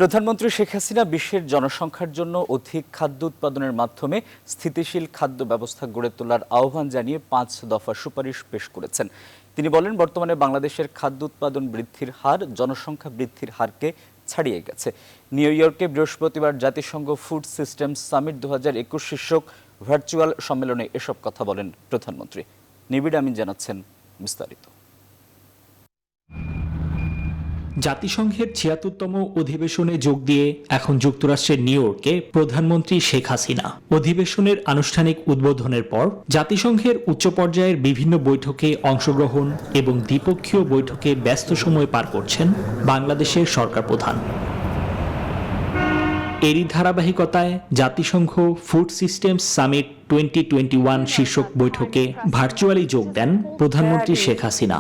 প্রধানমন্ত্রী শেখ হাসিনা বিশ্বের জনসংখ্যার জন্য অধিক খাদ্য উৎপাদনের মাধ্যমে স্থিতিশীল খাদ্য ব্যবস্থা গড়ে তোলার আহ্বান জানিয়ে 5 দফা সুপারিশ পেশ করেছেন। তিনি বলেন, বর্তমানে বাংলাদেশের খাদ্য উৎপাদন বৃদ্ধির হার জনসংখ্যা বৃদ্ধির হারকে ছাড়িয়ে গেছে। নিউ ইয়র্কে বৃহস্পতিবার জাতিসংঘ ফুড সিস্টেম সামিট 2021 শীর্ষক ভার্চুয়াল সম্মেলনে এসব কথা বলেন প্রধানমন্ত্রী। নিবিড় আমিন জানাচ্ছেন বিস্তারিত। জাতিসংঘের ৭৬তম অধিবেশনে যোগ দিয়ে এখন যুক্তরাষ্ট্রের নিউ ইয়র্কে প্রধানমন্ত্রী শেখ হাসিনা। অধিবেশনের আনুষ্ঠানিক উদ্বোধনের পর জাতিসংঘের উচ্চ পর্যায়ের বিভিন্ন বৈঠকে অংশগ্রহণ এবং দ্বিপক্ষীয় বৈঠকে ব্যস্ত সময় পার করছেন বাংলাদেশের সরকার প্রধান। এরই ধারাবাহিকতায় জাতিসংঘ ফুড সিস্টেম সামিট 2021 শীর্ষক বৈঠকে ভার্চুয়ালি যোগ দেন প্রধানমন্ত্রী শেখ হাসিনা।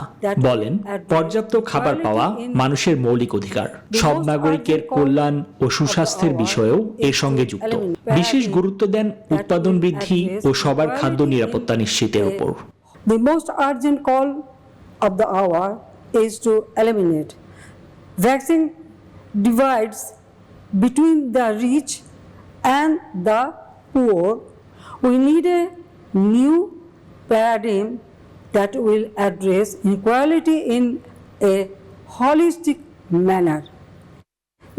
বলেন, পর্যাপ্ত খাবার পাওয়া মানুষের মৌলিক অধিকার, সব নাগরিকের কল্যাণ ও সুস্বাস্থ্যের বিষয়েও এর সঙ্গে যুক্ত। বিশেষ গুরুত্ব দেন উৎপাদন বৃদ্ধি ও সবার খাদ্য নিরাপত্তা নিশ্চিতের উপর। The most urgent call of the hour is to eliminate vaccine divides between the rich and the poor. We need a new paradigm that will address inequality in a holistic manner.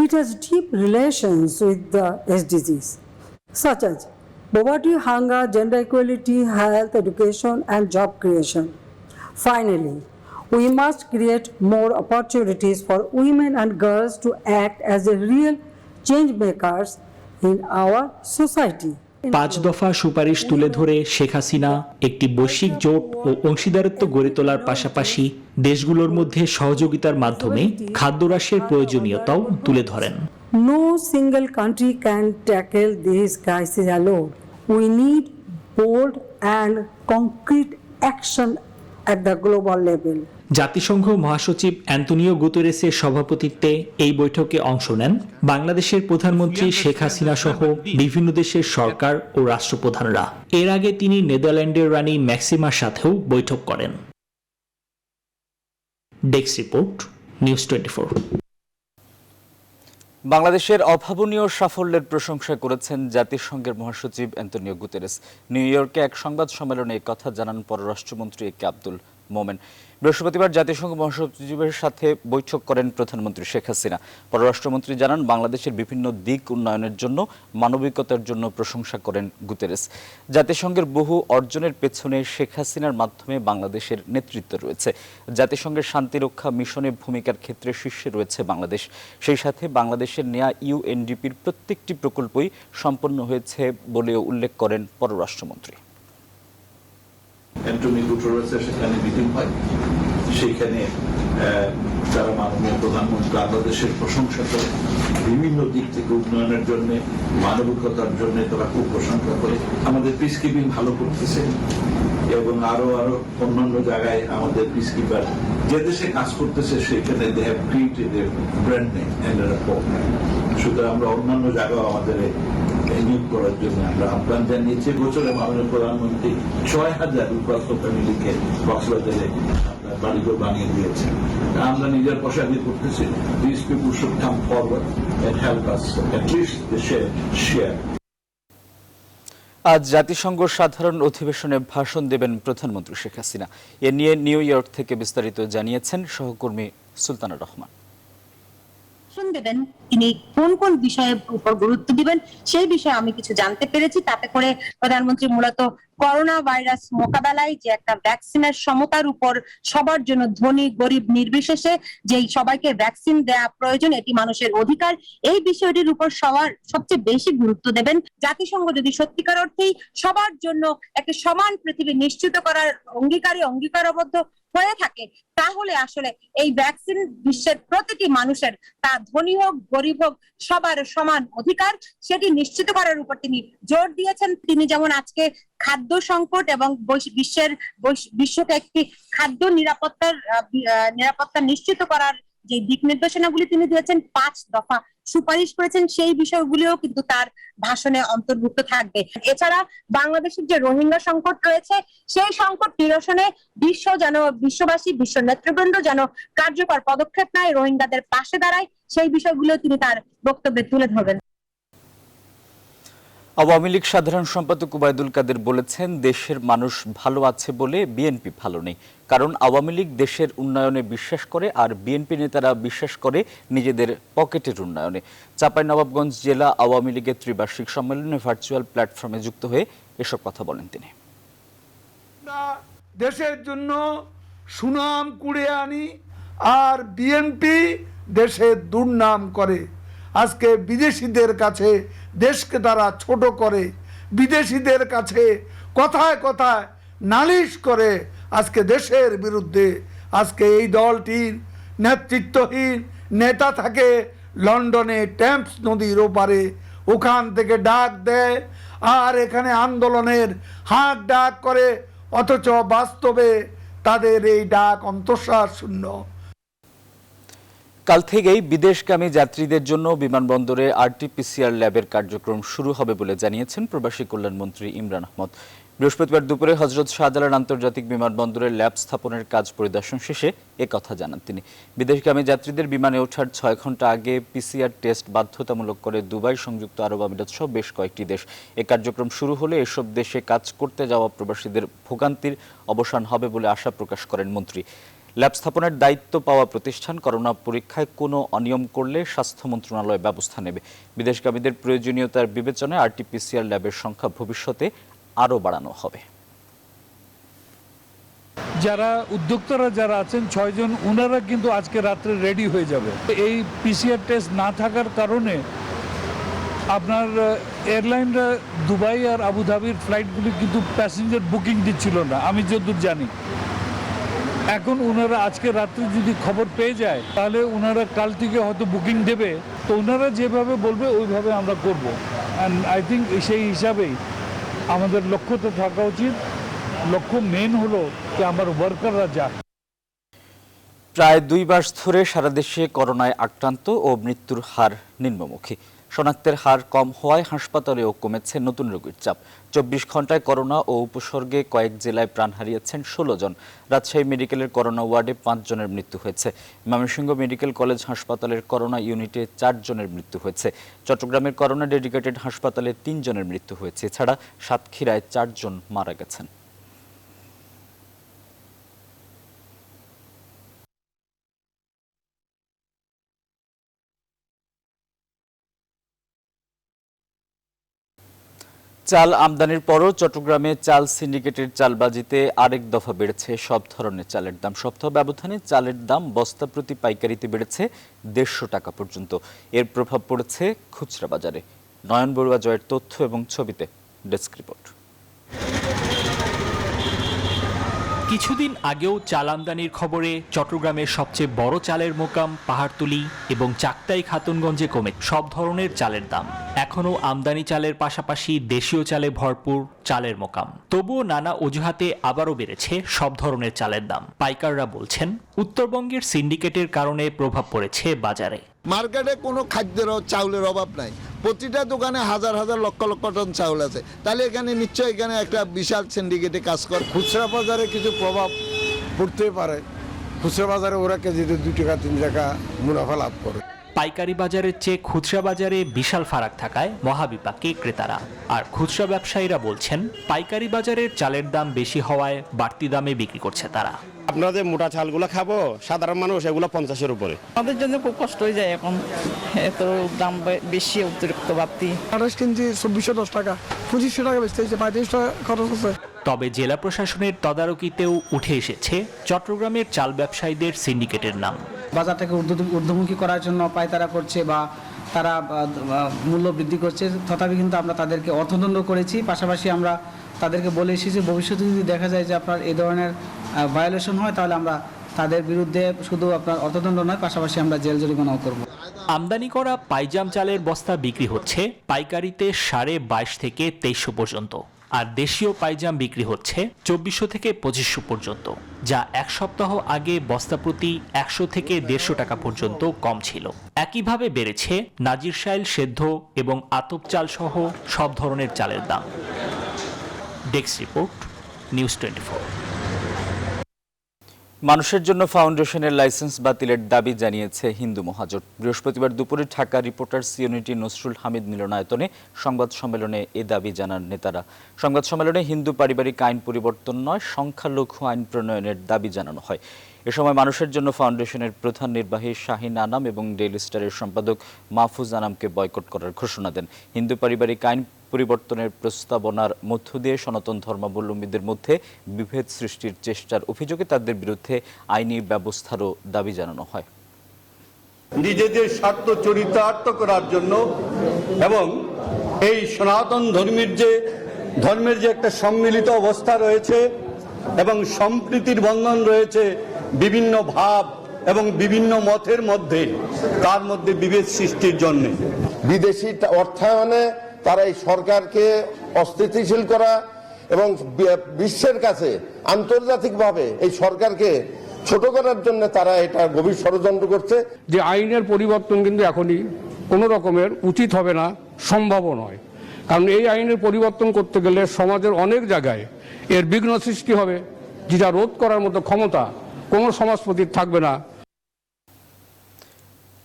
It has deep relations with the SDGs, such as poverty, hunger, gender equality, health, education, and job creation. Finally, we must create more opportunities for women and girls to act as a real change makers in our society. 5 দফা সুপারিশ তুলে ধরে শেখ হাসিনা একটি বৈশ্বিক জোট ও অংশীদারত্ব গড়ে তোলার পাশাপাশি দেশগুলোর মধ্যে সহযোগিতার মাধ্যমে খাদ্য হ্রাসের প্রয়োজনীয়তাও তুলে ধরেন। No single country can tackle this crisis alone. We need bold and concrete action at the global level. জাতিসংঘ মহাসচিব অ্যান্তোনিও গুতেরেসের সভাপতিত্বে এই বৈঠকে অংশ নেন বাংলাদেশের প্রধানমন্ত্রী শেখ হাসিনা সহ বিভিন্ন দেশের সরকার ও রাষ্ট্রপ্রধানরা। এর আগে তিনি নেদারল্যান্ডের রানী ম্যাক্সিমার সাথেও বৈঠক করেন। Desk report, news 24। বাংলাদেশের অভাবনীয় সাফল্যের প্রশংসা করেছেন জাতিসংঘের মহাসচিব অ্যান্তোনিও গুতেরেস। নিউ ইয়র্কে এক সংবাদ সম্মেলনে এই কথা জানান পররাষ্ট্রমন্ত্রী এ কে আব্দুল মোমেন। বৃহস্পতিবার জাতিসংঘ মহাসচিবের সাথে বৈঠক করেন প্রধানমন্ত্রী শেখ হাসিনা। পররাষ্ট্রমন্ত্রী জানান, বাংলাদেশের বিভিন্ন দিক উন্নয়নের জন্য মানবিকতার জন্য প্রশংসা করেন গুতেরেস। জাতিসংঘের বহু অর্জনের পেছনে শেখ হাসিনার মাধ্যমে বাংলাদেশের নেতৃত্ব রয়েছে। জাতিসংঘের শান্তিরক্ষা মিশনে ভূমিকার ক্ষেত্রে শীর্ষে রয়েছে বাংলাদেশ। সেই সাথে বাংলাদেশের নেয়া ইউএনডিপির প্রত্যেকটি প্রকল্পই সম্পন্ন হয়েছে বলেও উল্লেখ করেন পররাষ্ট্রমন্ত্রী। অ্যান্টনি গুটেরেসের সেখানে মিটিং হয়, সেখানে তারা মাননীয় প্রধানমন্ত্রী বাংলাদেশের প্রশংসা করে, বিভিন্ন দিক থেকে উন্নয়নের জন্য, মানবিকতার জন্য তারা খুব প্রশংসা করে। আমাদের পিস কিপিং ভালো করতেছে এবং আরো অন্যান্য জায়গায় আমাদের পিস কিপার যে দেশে কাজ করতেছে সেখানে they have created a brand name and a repute. সুতরাং আমরা অন্যান্য জায়গায় আমাদের নিয়োগ করার জন্য আমরা আহ্বান জানিয়েছি। বছরে মাননীয় প্রধানমন্ত্রী ৬,০০০ উপাস্ত ফ্যামিলিকে কক্সবাজারে বাড়িঘর বানিয়ে দিয়েছেন। আমরা নিজের পয়সা দিয়ে করতেছি। These people should come forward and help us at least share. আজ জাতিসংঘ সাধারণ অধিবেশনে ভাষণ দেবেন প্রধানমন্ত্রী শেখ হাসিনা। এ নিয়ে নিউ ইয়র্ক থেকে বিস্তারিত জানিয়েছেন সহকর্মী সুলতানা রহমান। দেবেন তিনি কোন কোন বিষয়ের উপর গুরুত্ব দিবেন সেই বিষয়ে আমি কিছু জানতে পেরেছি। তাতে করে প্রধানমন্ত্রী মূলত করোনা ভাইরাস মোকাবেলায় যে একটা ভ্যাকসিনের সমতার উপর সবার জন্য ধনী গরিব নির্বিশেষে যে সবাইকে ভ্যাকসিন দেওয়া প্রয়োজন, এটি মানুষের অধিকার, এই বিষয়টির উপর সবার সবচেয়ে বেশি গুরুত্ব দেবেন। জাতিসংঘ যদি সত্যিকার অর্থেই সবার জন্য একটা সমান পৃথিবী নিশ্চিত করার অঙ্গীকারবদ্ধ হয়ে থাকে, তাহলে আসলে এই ভ্যাকসিন বিশ্বের প্রতিটি মানুষের, তা ধনী হোক গরিব হোক, সবার সমান অধিকার, সেটি নিশ্চিত করার উপর তিনি জোর দিয়েছেন। তিনি যেমন আজকে খাদ্য সংকট এবং বিশ্বকে একটি খাদ্য নিরাপত্তা নিশ্চিত করার যে দিক নির্দেশনাগুলি তিনি দিয়েছেন, 5 দফা সুপারিশ করেছেন, সেই বিষয়গুলিও কিন্তু তার ভাষণে অন্তর্ভুক্ত থাকবে। এছাড়া বাংলাদেশের যে রোহিঙ্গা সংকট রয়েছে, সেই সংকট নিরসনে বিশ্ববাসী, বিশ্ব নেতৃবৃন্দ যেন কার্যকর পদক্ষেপ নেয়, রোহিঙ্গাদের পাশে দাঁড়ায়, সেই বিষয়গুলো তিনি তার বক্তব্যে তুলে ধরবেন। আওয়ামী লীগ সাধারণ সম্পাদক ওবায়দুল কাদের বলেছেন, দেশের মানুষ ভালো আছে বলে বিএনপি ভালো নেই। কারণ আওয়ামী লীগ দেশের উন্নয়নে বিশ্বাস করে, আর বিএনপি নেতারা বিশ্বাস করে নিজেদের পকেটের উন্নয়নে। চাঁপাইনবাবগঞ্জ জেলা আওয়ামী লীগের ত্রিবার্ষিক সম্মেলনে ভার্চুয়াল প্ল্যাটফর্মে যুক্ত হয়ে এসব কথা বলেন তিনি। দেশের জন্য সুনাম কুড়িয়ে আনি, আর বিএনপি দেশের দুর্নাম করে। আজকে বিদেশিদের কাছে দেশকে তারা ছোট করে, বিদেশিদের কাছে কথায় কথায় নালিশ করে আজকে দেশের বিরুদ্ধে। আজকে এই দলটির নেতৃত্বহীন নেতা থাকে লন্ডনে টেমস নদীর ওপারে, ওখান থেকে ডাক দেয় আর এখানে আন্দোলনের হাঁক ডাক করে, অথচ বাস্তবে তাদের এই ডাক অন্তঃসার শূন্য। কাল থেকেই বিদেশগামী যাত্রীদের জন্য বিমানবন্দরে আরটিপিসিআর ল্যাবের কার্যক্রম শুরু হবে বলে জানিয়েছেন প্রবাসী কল্যাণমন্ত্রী ইমরান আহমদ। বৃহস্পতিবার দুপুরে হযরত শাহজালাল আন্তর্জাতিক বিমানবন্দরে ল্যাব স্থাপনের কাজ পরিদর্শন শেষে একথা জানান তিনি। বিদেশগামী যাত্রীদের বিমানে ওঠার 6 ঘন্টা আগে পিসিআর টেস্ট বাধ্যতামূলক করে দুবাই, সংযুক্ত আরব আমিরাত সহ বেশ কয়েকটি দেশ। এই কার্যক্রম শুরু হলে এসব দেশে কাজ করতে যাওয়া প্রবাসীদের ভোগান্তির অবসান হবে বলে আশা প্রকাশ করেন মন্ত্রী। ল্যাব স্থাপনের দায়িত্ব পাওয়া প্রতিষ্ঠান করোনা পরীক্ষায় কোনো অনিয়ম করলে স্বাস্থ্য মন্ত্রণালয় ব্যবস্থা নেবে। বিদেশগামীদের প্রয়োজনীয়তার বিবেচনায় আরটিপিসিআর ল্যাবের সংখ্যা ভবিষ্যতে আরও বাড়ানো হবে। যারা উদ্যোক্তারা যারা আছেন 6 জন, ওনারা কিন্তু আজকে রাত্রে রেডি হয়ে যাবে। এই পিসিআর টেস্ট না থাকার কারণে আপনার এয়ারলাইনরা দুবাই আর আবুধাবির ফ্লাইটগুলি কিন্তু প্যাসেঞ্জার বুকিং দিচ্ছিল না, আমি যতদূর জানি। এখন ওনারা আজকে রাত্রে যদি খবর পেয়ে যায়, তাহলে ওনারা কাল থেকে হয়তো বুকিং দেবে। তো ওনারা যেভাবে বলবে ওইভাবে আমরা করব। অ্যান্ড আই থিঙ্ক সেই হিসাবেই আমাদের লক্ষ্যটা থাকা উচিত। লক্ষ্য মেন হলো যে আমার ওয়ার্কাররা যাক। প্রায় 2 মাস ধরে সারা দেশে করোনায় আক্রান্ত ও মৃত্যুর হার নিম্নমুখী। শনাক্তের হার কম হওয়ায় হাসপাতালেও কমেছে নতুন রোগীর চাপ। 24 ঘন্টায় করোনা ও উপসর্গে কয়েক জেলায় প্রাণ হারিয়েছেন 16 জন। রাজশাহী মেডিকেলের করোনা ওয়ার্ডে 5 জনের মৃত্যু হয়েছে। ময়মনসিংহ মেডিকেল কলেজ হাসপাতালের করোনা ইউনিটে 4 জনের মৃত্যু হয়েছে। চট্টগ্রামের করোনা ডেডিকেটেড হাসপাতালে 3 জনের মৃত্যু হয়েছে। এছাড়া সাতক্ষীরায় 4 জন মারা গেছেন। চাল আমদানির পরও চট্টগ্রামে চাল সিন্ডিকেটের চালবাজিতে আরেক দফা বেড়েছে সব ধরনের চালের দাম। সপ্তাহ ব্যবধানে চালের দাম বস্তা প্রতি পাইকারিতে বেড়েছে 150 টাকা পর্যন্ত। এর প্রভাব পড়েছে খুচরা বাজারে। নয়ন বড়ুয়া জয়ের তথ্য এবং ছবিতে ডেস্ক রিপোর্ট। কিছুদিন আগেও চাল আমদানির খবরে চট্টগ্রামের সবচেয়ে বড় চালের মোকাম পাহাড়তলী এবং চাকতাই খাতুনগঞ্জে কমে সব ধরনের চালের দাম। এখনও আমদানি চালের পাশাপাশি দেশীয় চালে ভরপুর চালের মোকাম। তবুও নানা অজুহাতে আবারও বেড়েছে সব ধরনের চালের দাম। পাইকাররা বলছেন, উত্তরবঙ্গের সিন্ডিকেটের কারণে প্রভাব পড়েছে বাজারে। মার্কেটে কোনো খাদ্যের চাউলের অভাব নাই, প্রতিটা দোকানে হাজার হাজার লক্ষ লক্ষ টন চাউল আছে। তাহলে এখানে নিশ্চয়ই এখানে একটা বিশাল সিন্ডিকেটে কাজ করে। খুচরা বাজারে কিছু প্রভাব পড়তে পারে। খুচরা বাজারে ওরা কেজিতে 2 টাকা 3 টাকা মুনাফা লাভ করে। পাইকারি বাজারের চেয়ে খুচরা বাজারে বিশাল ফারাক থাকায় মহাবিপাকে ক্রেতারা। আর খুচরা ব্যবসায়ীরা বলছেন, পাইকারি বাজারের চালের দাম বেশি হওয়ায় বাড়তি দামে বিক্রি করছে তারা। আপনাদের মোটা চালগুলো খাবো, সাধারণ মানুষ এগুলো 50-এর উপরে। আমাদের জন্য খুব কষ্ট হয়ে যায়, এখন এত দাম বেশি, অতিরিক্ত বাড়তি। 28 কেজি 2410 টাকা, 2500 টাকা বেচতে হচ্ছে, 35 টাকা খরচ হচ্ছে। তবে জেলা প্রশাসনের তদারকিতেও উঠে এসেছে চট্টগ্রামের চাল ব্যবসায়ীদের সিন্ডিকেটের নাম। বাজারটাকে ঊর্ধ্বমুখী করার জন্য পায়তারা করছে বা তারা মূল্য বৃদ্ধি করছে, তথাপি কিন্তু আমরা তাদেরকে অর্থদণ্ড করেছি। পাশাপাশি আমরা তাদেরকে বলে এসেছি যে ভবিষ্যতে যদি দেখা যায় যে আপনার এই ধরনের ভায়োলেশন হয়, তাহলে আমরা তাদের বিরুদ্ধে শুধু আপনার অর্থদণ্ড নয়, পাশাপাশি আমরা জেল জরিমানাও করব। আমদানি করা পাইজাম চালের বস্তা বিক্রি হচ্ছে পাইকারিতে 22.5 থেকে 2300 পর্যন্ত। আর দেশীয় পাইজাম বিক্রি হচ্ছে 2400 থেকে 2500 পর্যন্ত, যা এক সপ্তাহ আগে বস্তা প্রতি 100 থেকে 150 টাকা পর্যন্ত কম ছিল। একইভাবে বেড়েছে নাজিরশাইল, সেদ্ধ এবং আতপ চাল সহ সব ধরনের চালের দাম। Desk report, news 24। মানুষের জন্য ফাউন্ডেশনের লাইসেন্স বাতিলের দাবি জানিয়েছে হিন্দু মহাজোট। বৃহস্পতিবার দুপুরে ঢাকা রিপোর্টার্স ইউনিটি নসরুল হামিদ মিলনায়তনে সংবাদ সম্মেলনে এ দাবি জানান নেতারা। সংবাদ সম্মেলনে হিন্দু পারিবারিক আইন পরিবর্তন নয়, সংখ্যালঘু আইন প্রণয়নের দাবি জানানো হয়। এ সময় মানুষের জন্য ফাউন্ডেশনের প্রধান নির্বাহী শাহিন আনাম এবং ডেইলি স্টারের সম্পাদক মাহফুজ আনামকে বয়কট করার ঘোষণা দেন। হিন্দু পারিবারিক আইন পরিবর্তনের প্রস্তাবনার মধ্য দিয়ে সনাতন ধর্মাবলম্বীদের মধ্যে বিভেদ সৃষ্টির চেষ্টার অভিযোগে তাদের বিরুদ্ধে আইনি ব্যবস্থারও দাবি জানানো হয়। নিজেদের স্বার্থ চরিতার্থ করার জন্য এবং এই সনাতন ধর্মের যে একটা সম্মিলিত অবস্থা রয়েছে এবং সম্প্রীতির বন্ধন রয়েছে বিভিন্ন ভাব এবং বিভিন্ন মতের মধ্যে, তার মধ্যে বিভেদ সৃষ্টির জন্য বিদেশি অর্থায়নে তারা এই সরকারকে অস্থিতিশীল করা এবং বিশ্বের কাছে আন্তর্জাতিকভাবে এই সরকারকে ছোট করার জন্য তারা এটা গভীর ষড়যন্ত্র করছে। যে আইনের পরিবর্তন কিন্তু এখনই কোনো রকমের উচিত হবে না, সম্ভবও নয়। কারণ এই আইনের পরিবর্তন করতে গেলে সমাজের অনেক জায়গায় এর বিঘ্ন সৃষ্টি হবে, যেটা রোধ করার মতো ক্ষমতা কোনো সমাজপতির থাকবে না।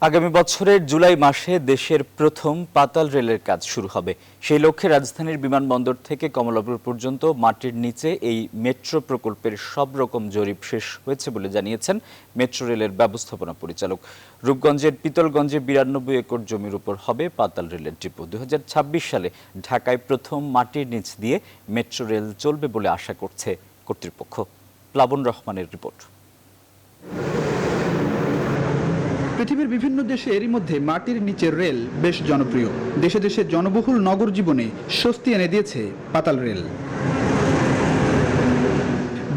আগামী বছরের জুলাই মাসে দেশের প্রথম পাতাল রেলের কাজ শুরু হবে। সেই লক্ষ্যে রাজধানীর বিমানবন্দর থেকে কমলাপুর পর্যন্ত মাটির নিচে এই মেট্রো প্রকল্পের সব রকম জরিপ শেষ হয়েছে বলে জানিয়েছেন মেট্রো রেলের ব্যবস্থাপনা পরিচালক। রূপগঞ্জের পিতলগঞ্জে 92 একর জমির উপর হবে পাতাল রেলের ডিপো। 2026 সালে ঢাকায় প্রথম মাটির নিচ দিয়ে মেট্রো রেল চলবে বলে আশা করছে কর্তৃপক্ষ। প্লাবন রহমানের রিপোর্ট। পৃথিবীর বিভিন্ন দেশে এরই মধ্যে মাটির নিচের রেল বেশ জনপ্রিয়। দেশে দেশে জনবহুল নগর জীবনে স্বস্তি এনে দিয়েছে পাতাল রেল।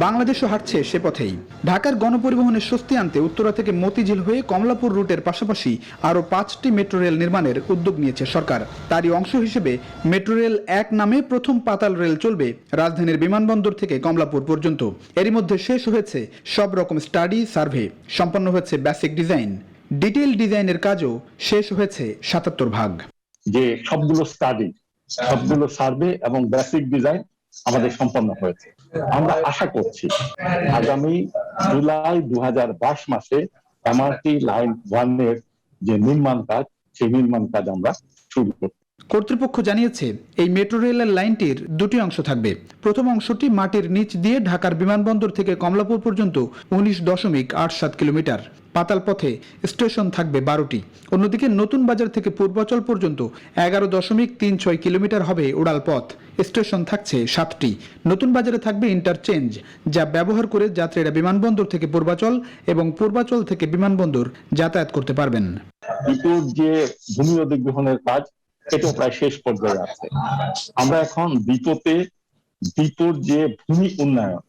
বাংলাদেশও হাঁটছে সে পথেই। ঢাকার গণপরিবহনের স্বস্তি আনতে উত্তরা থেকে মতিঝিল হয়ে কমলাপুর রুটের পাশাপাশি আরও 5টি মেট্রো রেল নির্মাণের উদ্যোগ নিয়েছে সরকার। তারই অংশ হিসেবে মেট্রো রেল 1 নামে প্রথম পাতাল রেল চলবে রাজধানীর বিমানবন্দর থেকে কমলাপুর পর্যন্ত। এরই মধ্যে শেষ হয়েছে সব রকম স্টাডি সার্ভে, সম্পন্ন হয়েছে বেসিক ডিজাইন, ডিটেইল ডিজাইনের কাজও শেষ হয়েছে 77 ভাগ। যে সবগুলো স্টাডি, সবগুলো সার্ভে এবং বেসিক ডিজাইন আমাদের সম্পন্ন হয়েছে। আমরা আশা করছি আগামী জুলাই 2022 মাসে এমআরটি লাইন 1 এর যে নির্মাণ কাজ, সেই নির্মাণ কাজ আমরা শুরু করব। কর্তৃপক্ষ জানিয়েছে এই মেট্রো রেলের লাইনটির 2টি অংশ থাকবে। প্রথম অংশটি মাটির নিচ দিয়ে ঢাকার বিমানবন্দর থেকে কমলাপুর পর্যন্ত 19.87 কিলোমিটার। পাতাল পথে স্টেশন থাকবে 12টি। অন্যদিকে নতুন বাজার থেকে পূর্বাচল পর্যন্ত 11.36 কিলোমিটার হবে উড়াল পথ। স্টেশন থাকছে 7টি। নতুন বাজারে থাকবে ইন্টারচেঞ্জ, যা ব্যবহার করে যাত্রীরা বিমানবন্দর থেকে পূর্বাচল এবং পূর্বাচল থেকে বিমানবন্দর যাতায়াত করতে পারবেন। দ্বিতীয় যে ভূমি অধিগ্রহণের কাজ, এটা প্রায় শেষ পর্যায়ে আছে। আমরা এখন দ্বিতীয় যে ভূমি উন্নয়ন,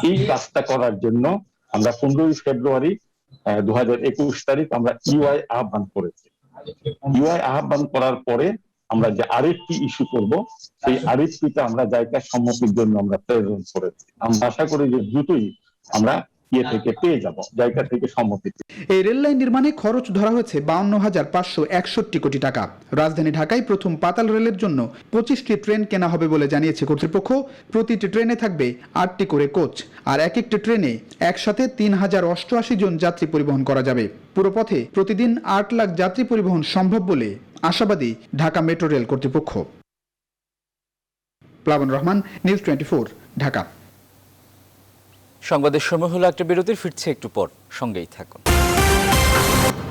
এই কাজটা করার জন্য আমরা 15 ফেব্রুয়ারি 2021 তারিখ আমরা ইউআই আহ্বান করেছি। ইউআই আহ্বান করার পরে আমরা যে আরএফপি ইস্যু করব, সেই আরএফপিটা আমরা জায়গা সম্মতির জন্য আমরা প্রেজেন্ট করেছি। আমরা আশা করি যে দ্রুতই আমরা থেকে পেয়ে যাব, জায়গা থেকে সম্মতি। এই রেল লাইন নির্মাণে খরচ ধরা হয়েছে 52,561 কোটি টাকা। রাজধানী ঢাকায় প্রথম পাতাল রেলের জন্য 25টি ট্রেন কেনা হবে বলে জানিয়েছে কর্তৃপক্ষ। প্রতিটি ট্রেনে থাকবে 8টি করে কোচ, আর এক একটি ট্রেনে একসাথে 3088 জন যাত্রী পরিবহন করা যাবে। পুরো পথে প্রতিদিন 8 লাখ যাত্রী পরিবহন সম্ভব বলে আশাবাদী ঢাকা মেট্রো রেল কর্তৃপক্ষ। প্লাবন রহমান, নিউজ 24, ঢাকা। সংবাদের সময় হলো একটা বিরতির, ফিরছে একটু পর, সঙ্গেই থাকুন।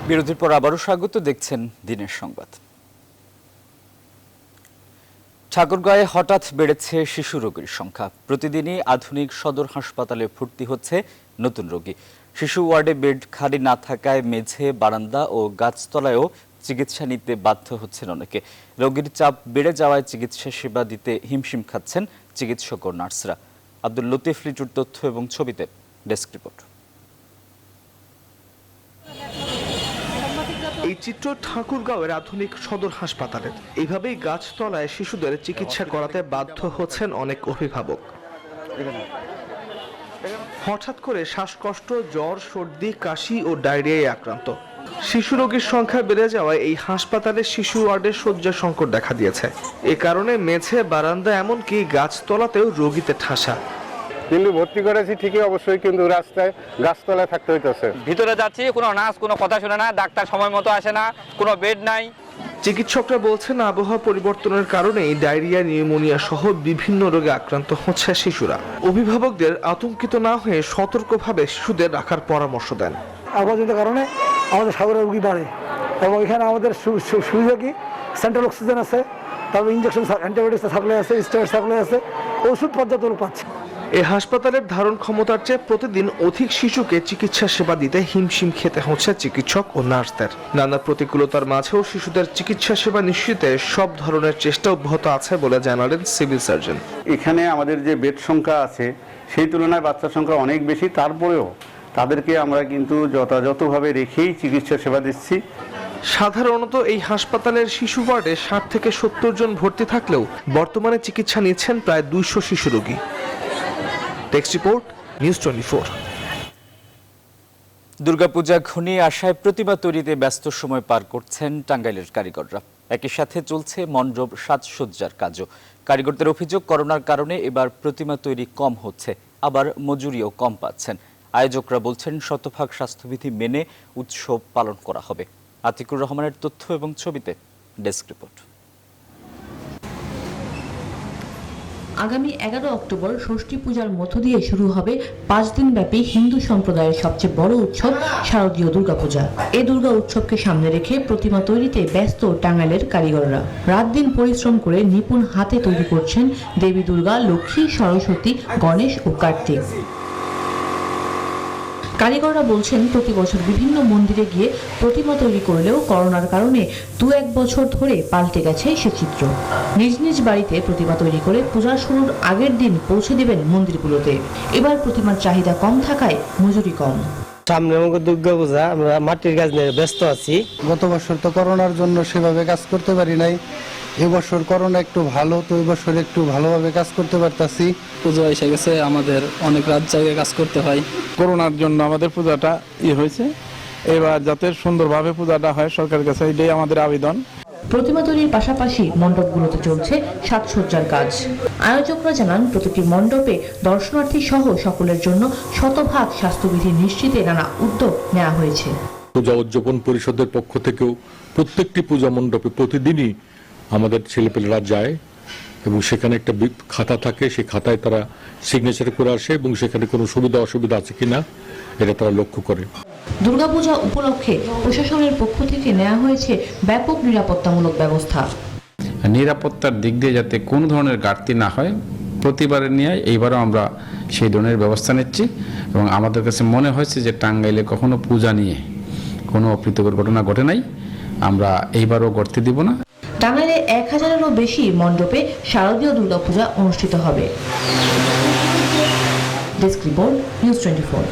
বিরতির পর আবারও স্বাগত, দেখছেন দিনের সংবাদ। ঠাকুরগাঁয়ে হঠাৎ বেড়েছে শিশু রোগীর সংখ্যা। প্রতিদিনই আধুনিক সদর হাসপাতালে ভর্তি হচ্ছে নতুন রোগী। শিশু ওয়ার্ডে বেড খালি না থাকায় মেঝে, বারান্দা ও গাছতলায়ও চিকিৎসা নিতে বাধ্য হচ্ছেন অনেকে। রোগীর চাপ বেড়ে যাওয়ায় চিকিৎসা সেবা দিতে হিমশিম খাচ্ছেন চিকিৎসক ও নার্সরা। আব্দুল লতিফ লিটুর তথ্য এবং ছবিতে ডেস্ক রিপোর্ট। এই চিত্র ঠাকুরগাঁওয়ের আধুনিক সদর হাসপাতালের। এইভাবেই গাছতলায় শিশুদের চিকিৎসা করাতে বাধ্য হচ্ছেন অনেক অভিভাবক। হঠাৎ করে শ্বাসকষ্ট, জ্বর, সর্দি, কাশি ও ডায়রিয়ায় আক্রান্ত শিশু রোগীর সংখ্যা বেড়ে যাওয়ায় এই হাসপাতালে শিশু ওয়ার্ডে শয্যা সংকট দেখা দিয়েছে। এ কারণে মেঝে, বারান্দা, এমনকি গাছতলাতেও রোগীতে ঠাসা। কিন্তু ভর্তি করেছি ঠিকই, অবশ্যই কিন্তু রাস্তায় গাছতলায় থাকতে হইতেছে। ভিতরে যাচ্ছি, কোনো নার্স কোনো কথা শুনে না, ডাক্তার সময় মতো আসে না, কোনো বেড নাই। চিকিৎসকরা বলছেন আবহাওয়া পরিবর্তনের কারণেই ডায়রিয়া, নিউমোনিয়া সহ বিভিন্ন রোগে আক্রান্ত হচ্ছে শিশুরা। অভিভাবকদের আতঙ্কিত না হয়ে সতর্কভাবে শিশুদের রাখার পরামর্শ দেন। আবহাওয়াজনিত কারণে আমাদের সাগরের রোগী বাড়ে এবং এখানে আমাদের সুবিধা কি সেন্ট্রাল অক্সিজেন আছে, তারপর ইঞ্জেকশন, অ্যান্টিবায়োটিক সাপ্লাই আছে, স্টেরয়েড সাপ্লাই আছে, ওষুধ পর্যাপ্ত পাচ্ছে। এই হাসপাতালের ধারণ ক্ষমতার চেয়ে প্রতিদিন অধিক শিশুকে চিকিৎসা সেবা দিতে হিমশিম খেতে হচ্ছে চিকিৎসক ও নার্সদের। নানা প্রতিকূলতার মাঝেও শিশুদের চিকিৎসা সেবা নিশ্চিতে সব ধরনের চেষ্টা অব্যাহত আছে বলে জানালেন সিভিল সার্জন। এখানে আমাদের যে বেড সংখ্যা আছে সেই তুলনায় বাচ্চার সংখ্যা অনেক বেশি, তারপরেও তাদেরকে আমরা কিন্তু যথাযথভাবে রেখেই চিকিৎসা সেবা দিচ্ছি। সাধারণত এই হাসপাতালের শিশু ওয়ার্ডে 60 থেকে 70 জন ভর্তি থাকলেও বর্তমানে চিকিৎসা নিচ্ছেন প্রায় 200 শিশু রোগী। Text report, news 24। দুর্গাপূজা ঘনিয়ে আসায় প্রতিমা তৈরিতে ব্যস্ত সময় পার করছেন টাঙ্গাইলের কারিগররা। একই সাথে চলছে মণ্ডপ সাজসজ্জার কাজও। কারিগরদের অভিযোগ, করোনার কারণে এবার প্রতিমা তৈরি কম হচ্ছে, আবার মজুরিও কম পাচ্ছেন। আয়োজকরা বলছেন শতভাগ স্বাস্থ্যবিধি মেনে উৎসব পালন করা হবে। আতিকুর রহমানের তথ্য এবং ছবিতে ডেস্ক রিপোর্ট। আগামী 11 অক্টোবর ষষ্ঠী পূজার মধ্য দিয়ে শুরু হবে 5 দিনব্যাপী হিন্দু সম্প্রদায়ের সবচেয়ে বড় উৎসব শারদীয় দুর্গাপূজা। এই দুর্গা উৎসবকে সামনে রেখে প্রতিমা তৈরিতে ব্যস্ত টাঙ্গাইলের কারিগররা। রাত দিন পরিশ্রম করে নিপুণ হাতে তৈরি করছেন দেবী দুর্গা, লক্ষ্মী, সরস্বতী, গণেশ ও কার্তিক। কারিগররা বলছেন প্রতি বছর বিভিন্ন মন্দিরে গিয়ে প্রতিমা তৈরি করলেও করোনার কারণে 2-1 বছর ধরে পাল্টে গেছে সে চিত্র। নিজ নিজ বাড়িতে প্রতিমা তৈরি করে পূজা শুরুর আগের দিন পৌঁছে দেবেন মন্দিরগুলোতে। এবার প্রতিমার চাহিদা কম থাকায় মজুরি কম। সামনে আমাকে দুর্গাপূজা, আমরা মাটির কাজ নিয়ে ব্যস্ত আছি। গত বছর তো করোনার জন্য সেভাবে কাজ করতে পারি নাই, এবছর করোনা একটু ভালো, তো এবছর একটু ভালোভাবে কাজ করতে পারতাছি। পুজো এসে গেছে, আমাদের অনেক রাত জায়গায় কাজ করতে হয়। করোনার জন্য আমাদের পূজাটা হয়েছে, এবার যাতে সুন্দরভাবে পূজাটা হয় সরকারের কাছে এটাই আমাদের আবেদন। প্রতিমা তৈরির পাশাপাশি মণ্ডপগুলোতে চলছে সাজসজ্জার কাজ। আয়োজকরা জানান প্রতিটি মণ্ডপে দর্শনার্থী সহ সকলের জন্য শতভাগ স্বাস্থ্যবিধি নিশ্চিতে নানা উদ্যোগ নেওয়া হয়েছে। পূজা উদযাপন পরিষদের পক্ষ থেকেও প্রত্যেকটি পূজা মণ্ডপে প্রতিদিনই আমাদের ছেলেপেলেরা যায় এবং সেখানে একটা খাতা থাকে, সেই খাতায় তারা সিগনেচার করে আসে এবং সেখানে কোনো সুবিধা অসুবিধা আছে কিনা এটা তারা লক্ষ্য করে। দুর্গাপূজা উপলক্ষে প্রশাসনের পক্ষ থেকে নেওয়া হয়েছে ব্যাপক নিরাপত্তামূলক ব্যবস্থা। নিরাপত্তার দিক দিয়ে যাতে কোনো ধরনের ঘাটতি না হয়, প্রতিবারের নিয়ে এইবারও আমরা সেই ধরনের ব্যবস্থা নিচ্ছি এবং আমাদের কাছে মনে হয়েছে যে টাঙ্গাইলে কখনো পূজা নিয়ে কোনো অপ্রীতিকর ঘটনা ঘটে নাই, আমরা এইবারও ঘটতে দিব না। টাঙ্গাইলে 1000-এরও বেশি মণ্ডপে শারদীয় দুর্গাপূজা অনুষ্ঠিত হবে। Desk report, news 24।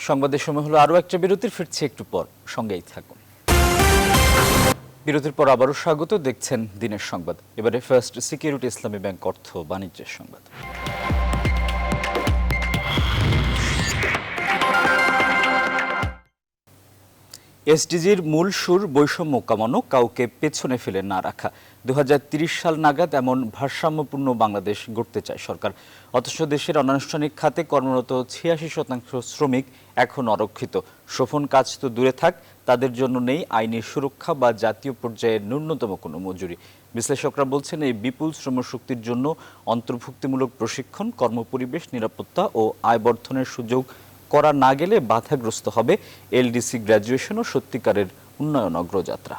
সংবাদের সময় হলো আরও একটা বিরতির, ফিরছে একটু পর, সঙ্গেই থাকুন। বিরতির পর আবারও স্বাগত, দেখছেন দিনের সংবাদ। এবারে ফার্স্ট সিকিউরিটি ইসলামী ব্যাংক অর্থ বাণিজ্যের সংবাদ। এসডিজির মূল সুর বৈষম্য কমানো, কাউকে পেছনে ফেলে না রাখা। 2030 সাল নাগাদ এমন ভারসাম্যপূর্ণ বাংলাদেশ গড়তে চায় সরকার। অথচ দেশের অনানুষ্ঠানিক খাতে কর্মরত 86% শ্রমিক এখন অরক্ষিত। শোভন কাজ তো দূরে থাক, তাদের জন্য নেই আইনি সুরক্ষা বা জাতীয় পর্যায়ে ন্যূনতম কোনো মজুরি। বিশ্লেষকরা বলছেন এই বিপুল শ্রমশক্তির জন্য অন্তর্ভুক্তিমূলক প্রশিক্ষণ, কর্মপরিবেশ, নিরাপত্তা ও আয় বর্ধনের সুযোগ করা না গেলে বাধাগ্রস্ত হবে এলডিসি গ্র্যাজুয়েশন ও সত্যিকারের উন্নয়ন অগ্রযাত্রা।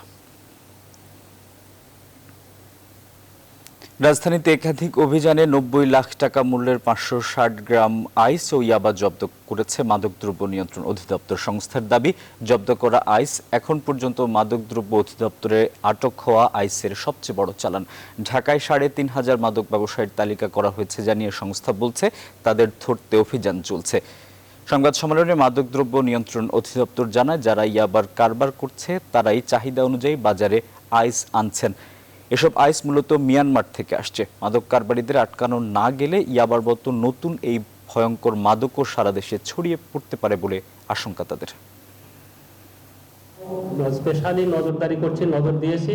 রাজধানীতে একাধিক অভিযানে 90 লাখ টাকা মূল্যের 560 গ্রাম আইস ও ইয়াবা জব্দ করেছে মাদকদ্রব্য নিয়ন্ত্রণ অধিদপ্তর। সংস্থার দাবি, জব্দ করা আইস এখন পর্যন্ত মাদকদ্রব্য অধিদপ্তরে আটক হওয়া আইসের সবচেয়ে বড় চালান। ঢাকায় 3500 মাদক ব্যবসায়ীর তালিকা করা হয়েছে জানিয়ে সংস্থা বলছে তাদের ধরতে অভিযান চলছে। সংবাদ সম্মেলনে মাদকদ্রব্য নিয়ন্ত্রণ অধিদপ্তর জানায়, যারা ইয়াবার কারবার করছে তারাই চাহিদা অনুযায়ী বাজারে আইস আনছেন। এসব আইস মূলত মিয়ানমার থেকে আসছে। মাদক কারবারিদের আটকানো না গেলে ইয়াবার মতো নতুন এই ভয়ঙ্কর মাদকও সারা দেশে ছড়িয়ে পড়তে পারে বলে আশঙ্কা তাদের। স্পেশালি নজরদারি করছি, নজর দিয়েছি,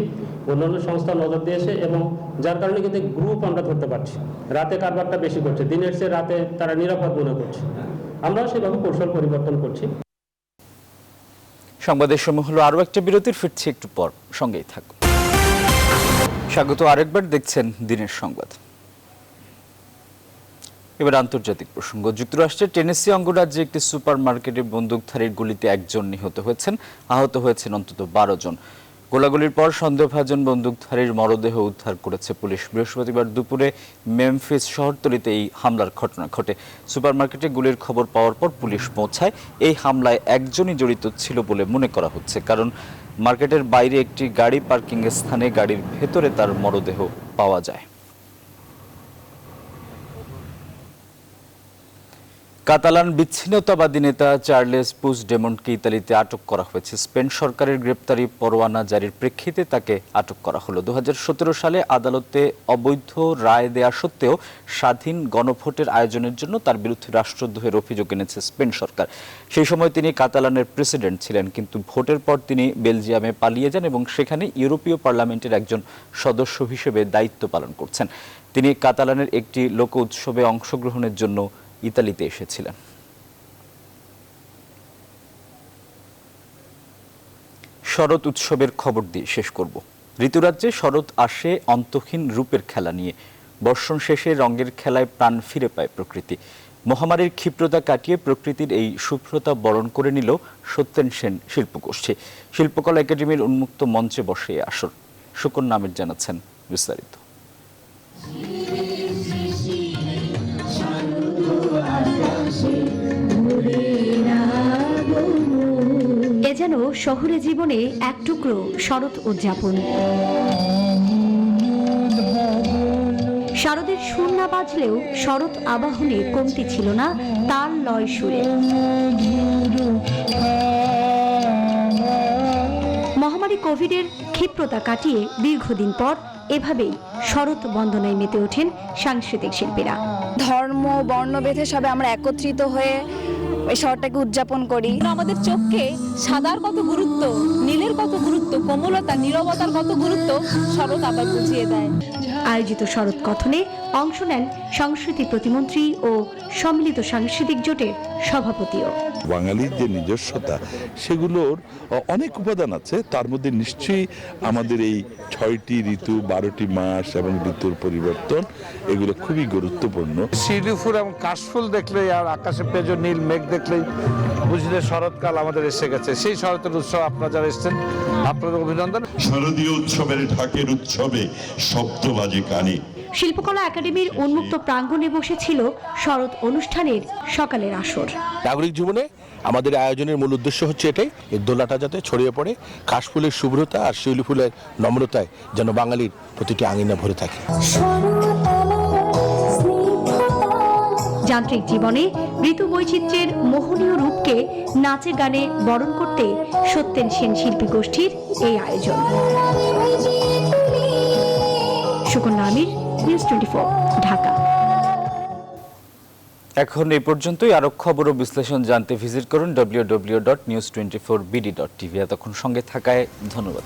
অন্যান্য সংস্থা নজর দিয়েছে এবং যার কারণে কিন্তু গ্রুপ আমরা ধরতে পারছি। রাতে কারবারটা বেশি করছে, দিনের চেয়ে রাতে তারা নিরাপদ মনে করছে। আমরাও সেভাবে কৌশল পরিবর্তন করছি। সংবাদের সময় হলো আরও একটা বিরতির, ফিরছি একটু পর, সঙ্গেই থাকুন। স্বাগত আরেকবার, দেখছেন দিনের সংবাদ। এবার আন্তর্জাতিক প্রসঙ্গ। যুক্তরাষ্ট্রের টেনেসি অঙ্গরাজ্যে একটি সুপার মার্কেটে বন্দুকধারীর গুলিতে একজন নিহত হয়েছেন, আহত হয়েছেন অন্তত 12 জন। গোলাগুলির পর সন্দেহভাজন বন্দুকধারীর মরদেহ উদ্ধার করেছে পুলিশ। বৃহস্পতিবার দুপুরে মেমফিস শহরতলিতে এই হামলার ঘটনা ঘটে। সুপার মার্কেটে গুলির খবর পাওয়ার পর পুলিশ পৌঁছায়। এই হামলায় একজনই জড়িত ছিল বলে মনে করা হচ্ছে, কারণ মার্কেটের বাইরে একটি গাড়ি পার্কিং স্থানে গাড়ির ভেতরে তার মরদেহ পাওয়া যায়। কাতালান বিচ্ছিন্নতাবাদী নেতা চার্লেস পুইগডেমন্টকে ইতালিতে আটক করা হয়েছে। স্পেন সরকারের গ্রেপ্তারি পরোয়ানা জারির প্রেক্ষিতে তাকে আটক করা হলো। 2017 সালে আদালতে অবৈধ রায় দেয়া সত্ত্বেও স্বাধীন গণভোটের আয়োজনের জন্য তার বিরুদ্ধে রাষ্ট্রদ্রোহের অভিযোগ এনেছে স্পেন সরকার। সেই সময় তিনি কাতালানের প্রেসিডেন্ট ছিলেন, কিন্তু ভোটের পর তিনি বেলজিয়ামে পালিয়ে যান এবং সেখানে ইউরোপীয় পার্লামেন্টের একজন সদস্য হিসেবে দায়িত্ব পালন করছেন। তিনি কাতালানের একটি লোক উৎসবে অংশগ্রহণের জন্য ইতালিতে এসেছিলেন। শরৎ উৎসবের খবর দিয়ে শেষ করব। ঋতুরাজ্যে শরৎ আসে অন্তহীন রূপের খেলা নিয়ে। বর্ষণ শেষে রঙের খেলায় প্রাণ ফিরে পায় প্রকৃতি। মহামারীর ক্ষিপ্রতা কাটিয়ে প্রকৃতির এই শুভ্রতা বরণ করে নিল সত্যেন সেন শিল্পগোষ্ঠী। শিল্পকলা একাডেমির উন্মুক্ত মঞ্চে বসে আসর। সুকন্যা আমির জানাচ্ছেন বিস্তারিত। এ যেন শহুরে জীবনে এক টুকরো শরৎ উদযাপন। শারদের সুর না বাজলেও শরৎ আবাহনে কমতি ছিল না তাল লয় সুরে। মহামারী কোভিডের ক্ষিপ্রতা কাটিয়ে দীর্ঘদিন পর এভাবেই শরৎ বন্দনায় মেতে ওঠেন সাংস্কৃতিক শিল্পীরা। ধর্ম বর্ণভেদে সবে আমরা একত্রিত হয়ে এই শহরটাকে উদযাপন করি। আমাদের চোখকে সাদার কত গুরুত্ব, নীলের কত গুরুত্ব, কোমলতা, নীরবতার কত গুরুত্ব শরৎ আবার বুঝিয়ে দেয়। আয়োজিত শরৎ কথনে অংশ নেন সংস্কৃতি প্রতিমন্ত্রী ও সম্মিলিত সাংস্কৃতিক জোটের সভাপতিও। বাঙালির যে নিজস্বতা, সেগুলোর অনেক উপাদান আছে। তার মধ্যে নিশ্চয়ই আমাদের এই 6টি ঋতু, 12টি মাস এবং ঋতুর পরিবর্তন, এগুলো খুবই গুরুত্বপূর্ণ। শিউলি ফুল এবং কাশফুল দেখলে আর আকাশে পেজ নীল মেঘ দেখলেই বুঝলে শরৎকাল আমাদের এসে গেছে। সেই শরতের উৎসব আপনারা যারা এসেছেন, আপনাদের অভিনন্দন। শারদীয় উৎসবের ঢাকের উৎসবে শব্দ বাজে কানে। শিল্পকলা একাডেমির উন্মুক্ত প্রাঙ্গণে বসেছিল শরৎ অনুষ্ঠানের সকালের আসর। নাগরিক জীবনে আমাদের আয়োজনের মূল উদ্দেশ্য হচ্ছে এটাই, এই দোলাটা যাতে ছড়িয়ে পড়ে, কাশফুলের শুভ্রতা আর শিউলি ফুলের নম্রতায় যেন বাঙালির প্রতিটি আঙিনা ভরে থাকে। যান্ত্রিক জীবনে ঋতু বৈচিত্র্যের মোহনীয় রূপকে নাচে গানে বরণ করতে সত্যেন সেন শিল্পী গোষ্ঠীর এই আয়োজন। সুকন্যা আমির, নিউজ 24, ঢাকা। এখন এই পর্যন্তই। আরো খবর ও বিশ্লেষণ জানতে ভিজিট করুন www.news24bd.tv। এতক্ষণ সঙ্গে থাকায় ধন্যবাদ।